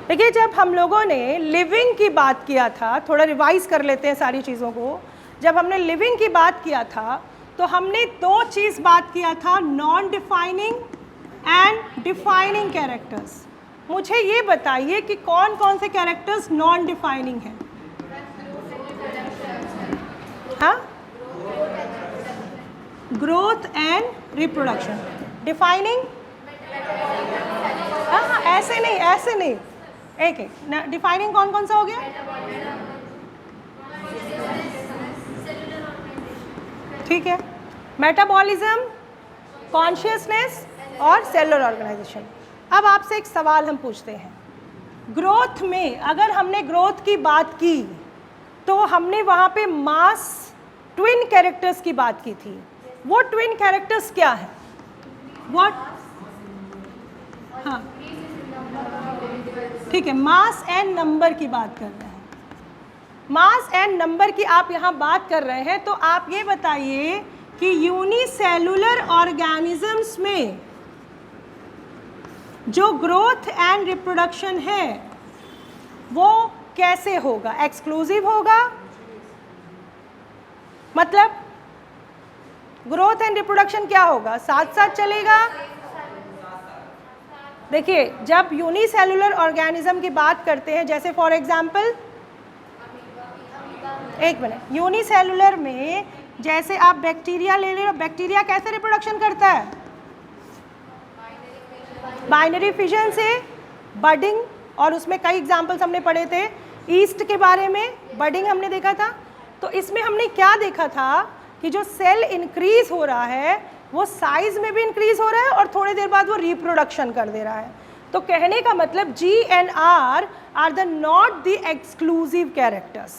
देखिए, जब हम लोगों ने लिविंग की बात किया था, थोड़ा रिवाइज कर लेते हैं सारी चीज़ों को। जब हमने लिविंग की बात किया था तो हमने दो चीज़ बात किया था, non defining and defining characters. मुझे ये बताइए कि कौन कौन से कैरेक्टर्स नॉन डिफाइनिंग हैं? हाँ, ग्रोथ एंड रिप्रोडक्शन। डिफाइनिंग? हाँ, ऐसे नहीं, ऐसे नहीं, एक एक। डिफाइनिंग कौन कौन सा हो गया? ठीक है, मेटाबॉलिज्म, कॉन्शियसनेस और सेलुलर ऑर्गेनाइजेशन। अब आपसे एक सवाल हम पूछते हैं, ग्रोथ में अगर हमने ग्रोथ की बात की तो हमने वहाँ पे मास ट्विन कैरेक्टर्स की बात की थी। वो ट्विन कैरेक्टर्स क्या है? व्हाट? हाँ, ठीक है, मास एंड नंबर की बात कर रहे हैं। मास एंड नंबर की आप यहाँ बात कर रहे हैं, तो आप ये बताइए कि यूनिसेलुलर ऑर्गेनिजम्स में जो ग्रोथ एंड रिप्रोडक्शन है वो कैसे होगा? एक्सक्लूसिव होगा? मतलब ग्रोथ एंड रिप्रोडक्शन क्या होगा? साथ साथ चलेगा? देखिए, जब यूनिसेलुलर ऑर्गेनिज्म की बात करते हैं, जैसे फॉर एग्जांपल, एक मिनट, यूनिसेलुलर में जैसे आप बैक्टीरिया ले ले, बैक्टीरिया कैसे रिप्रोडक्शन करता है? बाइनरी फिजन से, बडिंग, और उसमें कई एग्जांपल्स हमने पढ़े थे। ईस्ट के बारे में बडिंग हमने देखा था। तो इसमें हमने क्या देखा था कि जो सेल इंक्रीज हो रहा है वो साइज में भी इंक्रीज हो रहा है और थोड़ी देर बाद वो रिप्रोडक्शन कर दे रहा है। तो कहने का मतलब G and R are the not the exclusive characters.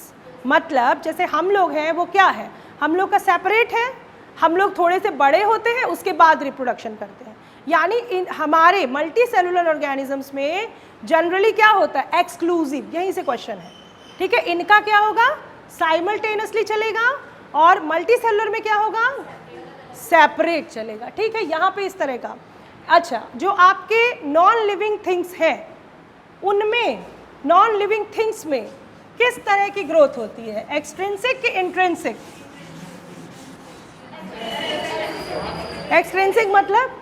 मतलब जैसे हम लोग हैं, वो क्या है, हम लोग का सेपरेट है, हम लोग थोड़े से बड़े होते हैं, उसके बाद रिप्रोडक्शन करते हैं। यानी हमारे मल्टी सेलुलर ऑर्गेनिजम्स में जनरली क्या होता है? एक्सक्लूसिव। यहीं से क्वेश्चन है, ठीक है। इनका क्या होगा? साइमल्टेनियसली चलेगा, और मल्टी सेलुलर में क्या होगा? सेपरेट चलेगा, ठीक है। यहाँ पे इस तरह का। अच्छा, जो आपके नॉन लिविंग थिंग्स हैं, उनमें नॉन लिविंग थिंग्स में किस तरह की ग्रोथ होती है? एक्सट्रिंसिक कि इंट्रिंसिक? एक्सट्रिंसिक मतलब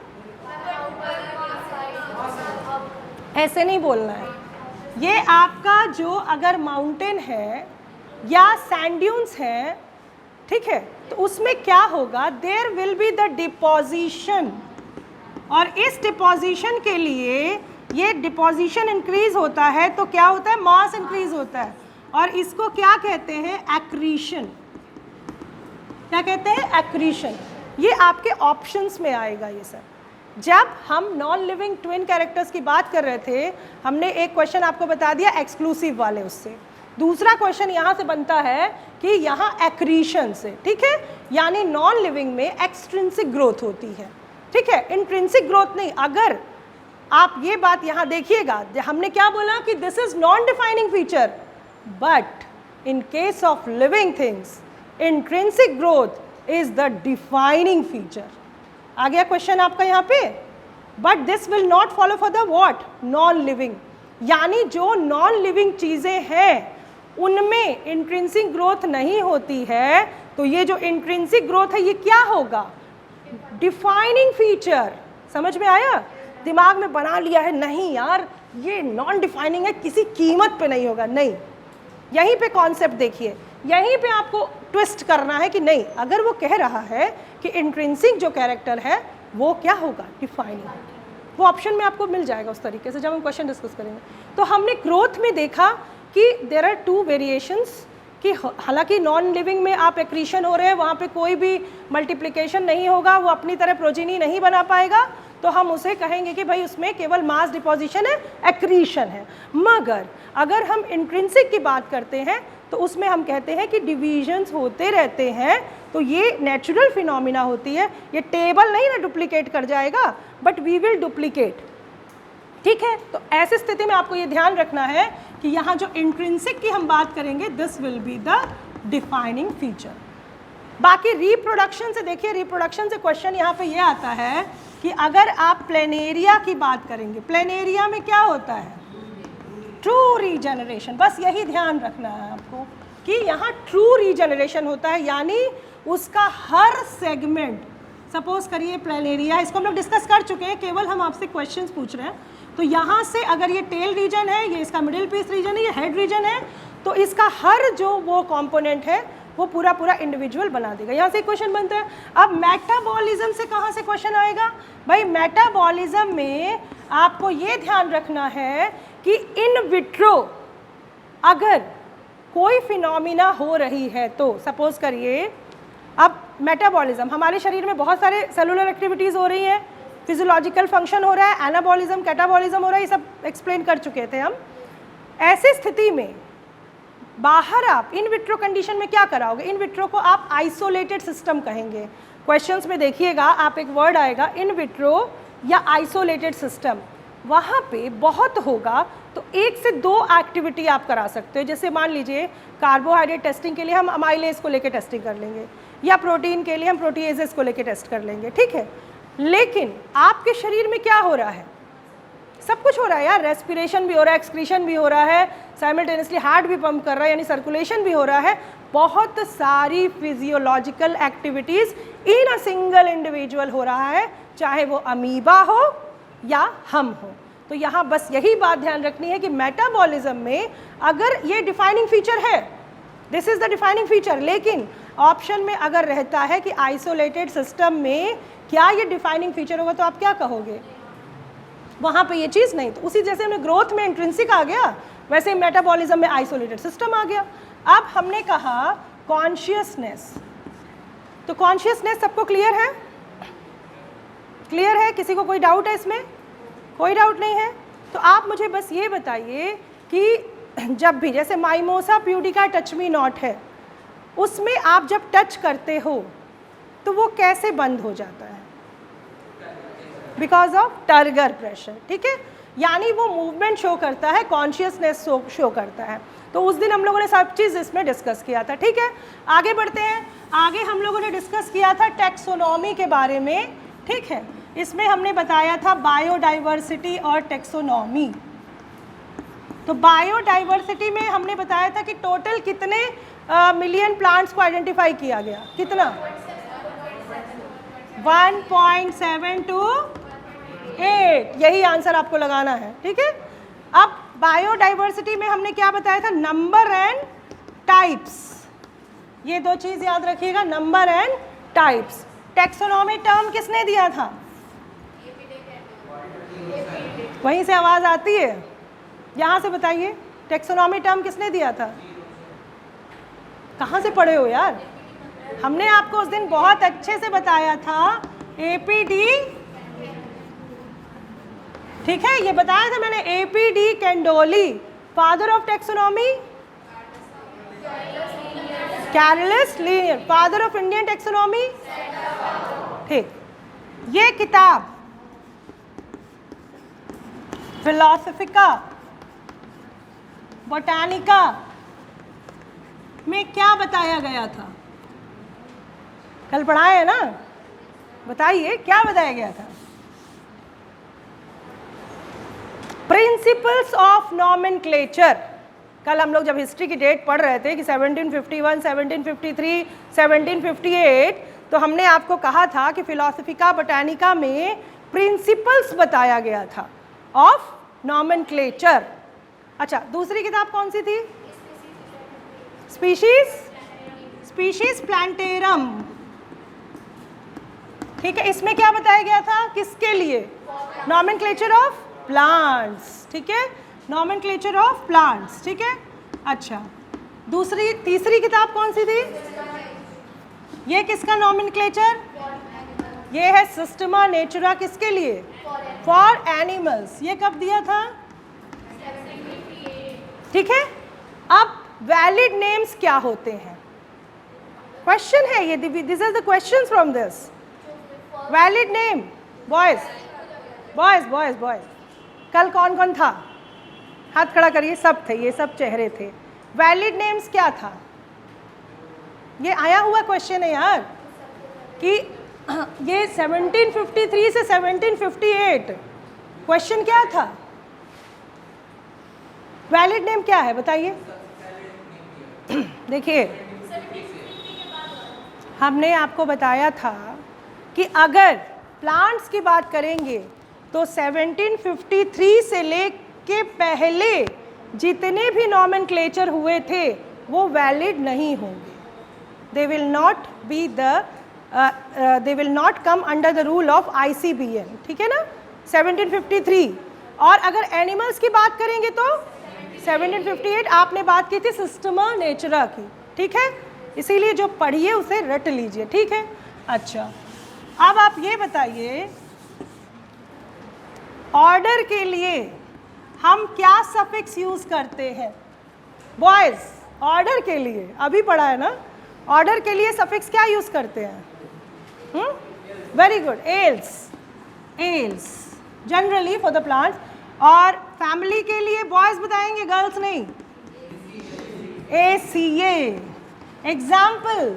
ऐसे नहीं बोलना है। ये आपका जो अगर माउंटेन है या सैंड ड्यून्स है, ठीक है, तो उसमें क्या होगा? There will be the deposition, और इस डिपोजिशन के लिए ये डिपोजिशन इंक्रीज होता है तो क्या होता है? मास इंक्रीज होता है, और इसको क्या कहते हैं? एक्रीशन। क्या कहते हैं? एक्रीशन। ये आपके ऑप्शंस में आएगा ये सब। जब हम नॉन लिविंग ट्विन कैरेक्टर्स की बात कर रहे थे, हमने एक क्वेश्चन आपको बता दिया एक्सक्लूसिव वाले, उससे दूसरा क्वेश्चन यहाँ से बनता है कि यहाँ एक्रीशन से, ठीक है, यानी नॉन लिविंग में एक्सट्रिंसिक ग्रोथ होती है, ठीक है, इंट्रिंसिक ग्रोथ नहीं। अगर आप ये बात यहाँ देखिएगा, हमने क्या बोला कि this is non defining feature, but in case of living things intrinsic growth is the defining feature. आ गया क्वेश्चन आपका यहाँ पे। But this will not follow for the what? Non living. यानी जो नॉन लिविंग चीज़ें हैं उनमें इंट्रिंसिक ग्रोथ नहीं होती है, तो ये जो इंट्रिंसिक ग्रोथ है ये क्या होगा? Defining feature. समझ में आया? दिमाग में बना लिया है, नहीं यार ये नॉन डिफाइनिंग है, किसी कीमत पे नहीं होगा, नहीं। यहीं पे कॉन्सेप्ट देखिए, यहीं पे आपको ट्विस्ट करना है कि नहीं, अगर वो कह रहा है कि इंट्रिंसिक जो कैरेक्टर है वो क्या होगा? डिफाइनिंग। वो ऑप्शन में आपको मिल जाएगा उस तरीके से जब हम क्वेश्चन डिस्कस करेंगे। तो हमने ग्रोथ में देखा कि देयर आर टू वेरिएशंस, कि हालांकि नॉन लिविंग में आप एक्रीशन हो रहे हैं, वहाँ पे कोई भी मल्टीप्लिकेशन नहीं होगा, वो अपनी तरह प्रोजीनी नहीं बना पाएगा, तो हम उसे कहेंगे कि भाई उसमें केवल मास डिपोजिशन है, एक्रीशन है। मगर अगर हम इंट्रिंसिक की बात करते हैं तो उसमें हम कहते हैं कि डिविजन्स होते रहते हैं, तो ये नेचुरल फिनोमिना होती है। ये टेबल नहीं ना डुप्लीकेट कर जाएगा, बट वी विल डुप्लीकेट, ठीक है। तो ऐसी स्थिति में आपको ये ध्यान रखना है कि यहाँ जो इंट्रिंसिक की हम बात करेंगे, this will be the defining feature. बाकी रिप्रोडक्शन से देखिए, रिप्रोडक्शन से क्वेश्चन यहाँ पे ये आता है कि अगर आप प्लेनेरिया की बात करेंगे, प्लेनेरिया में क्या होता है? ट्रू रीजनरेशन, बस यही ध्यान रखना है आपको कि यहाँ ट्रू रीजनरेशन होता है, यानी उसका हर सेगमेंट, सपोज करिए प्लेनेरिया, इसको हम लोग डिस्कस कर चुके हैं, केवल हम आपसे क्वेश्चंस पूछ रहे हैं। तो यहाँ से अगर ये टेल रीजन है, ये इसका मिडिल पीस रीजन है, ये हेड रीजन है, तो इसका हर जो वो कंपोनेंट है वो पूरा पूरा इंडिविजुअल बना देगा। यहाँ से क्वेश्चन बनता है। अब मेटाबॉलिज्म से कहाँ से क्वेश्चन आएगा भाई? मेटाबॉलिज्म में आपको ये ध्यान रखना है कि इन विट्रो अगर कोई फिनोमिना हो रही है, तो सपोज करिए अब मेटाबॉलिज्म, हमारे शरीर में बहुत सारे सेलुलर एक्टिविटीज़ हो रही हैं, फिजियोलॉजिकल फंक्शन हो रहा है, एनाबॉलिज्म, कैटाबॉलिज्म हो रहा है, ये सब एक्सप्लेन कर चुके थे हम। ऐसी स्थिति में बाहर आप इन विट्रो कंडीशन में क्या कराओगे? इन विट्रो को आप आइसोलेटेड सिस्टम कहेंगे। क्वेश्चंस में देखिएगा, आप एक वर्ड आएगा इन विट्रो या आइसोलेटेड सिस्टम, वहाँ पे बहुत होगा तो 1 से 2 एक्टिविटी आप करा सकते हो। जैसे मान लीजिए कार्बोहाइड्रेट टेस्टिंग के लिए हम अमाइलेज को लेकर टेस्टिंग कर लेंगे, या प्रोटीन के लिए हम प्रोटीएजेस को लेकर टेस्ट कर लेंगे, ठीक है। लेकिन आपके शरीर में क्या हो रहा है? सब कुछ हो रहा है यार, रेस्पिरेशन भी हो रहा है, एक्सक्रीशन भी हो रहा है, साइमल्टेनियसली हार्ट भी पंप कर रहा है, यानी सर्कुलेशन भी हो रहा है, बहुत सारी physiological activities in a single individual हो रहा है, चाहे वो अमीबा हो या हम हो। तो यहाँ बस यही बात ध्यान रखनी है कि मेटाबॉलिज्म में अगर ये डिफाइनिंग फीचर है, this is the defining feature, लेकिन ऑप्शन में अगर रहता है कि आइसोलेटेड सिस्टम में क्या ये डिफाइनिंग फीचर होगा, तो आप क्या कहोगे? वहाँ पे ये चीज़ नहीं। तो उसी जैसे हमने ग्रोथ में इंट्रिंसिक आ गया, वैसे मेटाबॉलिज्म में आइसोलेटेड सिस्टम आ गया। अब हमने कहा कॉन्शियसनेस, तो कॉन्शियसनेस सबको क्लियर है? क्लियर है? किसी को कोई डाउट है इसमें? कोई डाउट नहीं है? तो आप मुझे बस ये बताइए कि जब भी जैसे mimosa pudica touch me not है, उसमें आप जब टच करते हो तो वो कैसे बंद हो जाता है? बिकॉज ऑफ टर्गर प्रेशर, ठीक है, यानी वो मूवमेंट शो करता है, कॉन्शियसनेस शो करता है। तो उस दिन हम लोगों ने सब चीज़ इसमें डिस्कस किया था, ठीक है। आगे बढ़ते हैं। आगे हम लोगों ने डिस्कस किया था टेक्सोनॉमी के बारे में, ठीक है। इसमें हमने बताया था बायोडाइवर्सिटी और टेक्सोनॉमी। तो बायोडाइवर्सिटी में हमने बताया था कि टोटल कितने मिलियन प्लांट्स को आइडेंटिफाई किया गया? कितना? 1.728, यही आंसर आपको लगाना है, ठीक है। अब बायोडाइवर्सिटी में हमने क्या बताया था? नंबर एंड टाइप्स, ये 2 चीज़ याद रखिएगा, number and types. Taxonomy term किसने दिया था? वहीं से आवाज़ आती है, यहाँ से बताइए, टेक्सोनॉमी टर्म किसने दिया था? कहाँ से पढ़े हो यार? हमने आपको उस दिन बहुत अच्छे से बताया था, एपीडी, ठीक है, ये बताया था मैंने, A P de Candolle, father of taxonomy, Carolus Linnaeus, father of Indian taxonomy, ठीक। ये किताब फिलोसफिका बोटानिका में क्या बताया गया था? कल पढ़ाया है ना, बताइए क्या बताया गया था? Principles of nomenclature. कल हम लोग जब हिस्ट्री की डेट पढ़ रहे थे कि 1751, 1753, 1758, तो हमने आपको कहा था कि फिलोसफिका बोटानिका में प्रिंसिपल्स बताया गया था ऑफ नॉमेनक्लेचर। अच्छा, दूसरी किताब कौन सी थी? स्पीशीज प्लांटेरम, ठीक है। इसमें क्या बताया गया था? किसके लिए? नॉमेनक्लेचर ऑफ प्लांट्स, ठीक है, नॉमेनक्लेचर ऑफ प्लांट्स, ठीक है। अच्छा, तीसरी किताब कौन सी थी? ये किसका नॉमेनक्लेचर? ये है सिस्टमा नेचुरा, किसके लिए? For animals. ये कब दिया था? ठीक है। अब वैलिड नेम्स क्या होते हैं? क्वेश्चन है ये, this is the question from this. Valid name, boys boys boys boys, कल कौन कौन था? हाथ खड़ा करिए। सब थे, ये सब चेहरे थे। वैलिड नेम्स क्या था? ये आया हुआ क्वेश्चन है यार कि ये 1753 से 1758 क्वेश्चन क्या था? वैलिड नेम क्या है बताइए? देखिए हमने आपको बताया था कि अगर प्लांट्स की बात करेंगे तो 1753 से लेके पहले जितने भी नॉमेनक्लेचर हुए थे वो वैलिड नहीं होंगे. They will not be the they will not come under the rule of ICBN. ठीक है ना, 1753. और अगर एनिमल्स की बात करेंगे तो 1758. आपने बात की थी सिस्टमा नेचुरा की. ठीक है, इसीलिए जो पढ़िए उसे रट लीजिए. ठीक है, अच्छा अब आप ये बताइए ऑर्डर के लिए हम क्या सफिक्स यूज करते हैं बॉयज? ऑर्डर के लिए अभी पढ़ा है ना, ऑर्डर के लिए सफिक्स क्या यूज करते हैं? Very good, ales. Ales generally for the plants. और फैमिली के लिए बॉयज बताएंगे, गर्ल्स नहीं. ACA. Example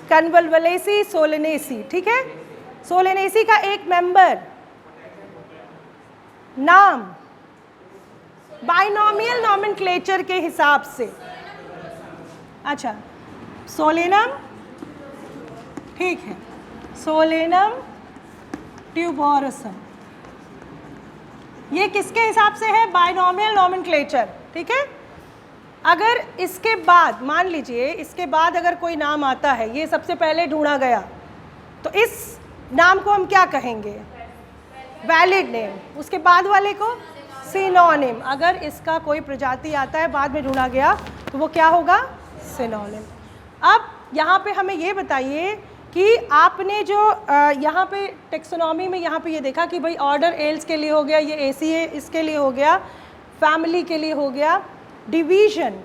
Convolvulaceae, Solanaceae. ठीक है, सोलेनेसी का एक मेंबर नाम बाइनोमियल नॉमेनक्लेचर के हिसाब से. अच्छा, सोलेनम. ठीक है, सोलेनम ट्यूबोरसम. ये किसके हिसाब से है? Binomial nomenclature. ठीक है, अगर इसके बाद मान लीजिए इसके बाद अगर कोई नाम आता है, ये सबसे पहले ढूंढा गया, तो इस नाम को हम क्या कहेंगे? Valid name. उसके बाद वाले को सिनोनिम. अगर इसका कोई प्रजाति आता है बाद में ढूंढा गया तो वो क्या होगा? सिनोनिम. अब यहाँ पे हमें ये बताइए कि आपने जो यहाँ पे टेक्सोनॉमी में यहाँ पे ये देखा कि भाई ऑर्डर एल्स के लिए हो गया, ये ACA इसके लिए हो गया, फैमिली के लिए हो गया, डिवीजन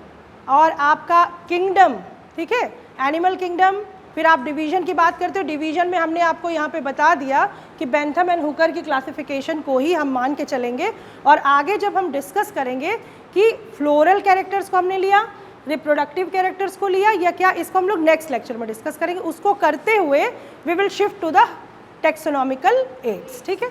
और आपका किंगडम. ठीक है, एनिमल किंगडम. फिर आप डिवीजन की बात करते हो, डिवीजन में हमने आपको यहाँ पे बता दिया कि बेंथम एंड हुकर की क्लासिफिकेशन को ही हम मान के चलेंगे. और आगे जब हम डिस्कस करेंगे कि फ्लोरल कैरेक्टर्स को हमने लिया, रिप्रोडक्टिव कैरेक्टर्स को लिया या क्या, इसको हम लोग नेक्स्ट लेक्चर में डिस्कस करेंगे. उसको करते हुए we will shift to the taxonomical aids. ठीक है.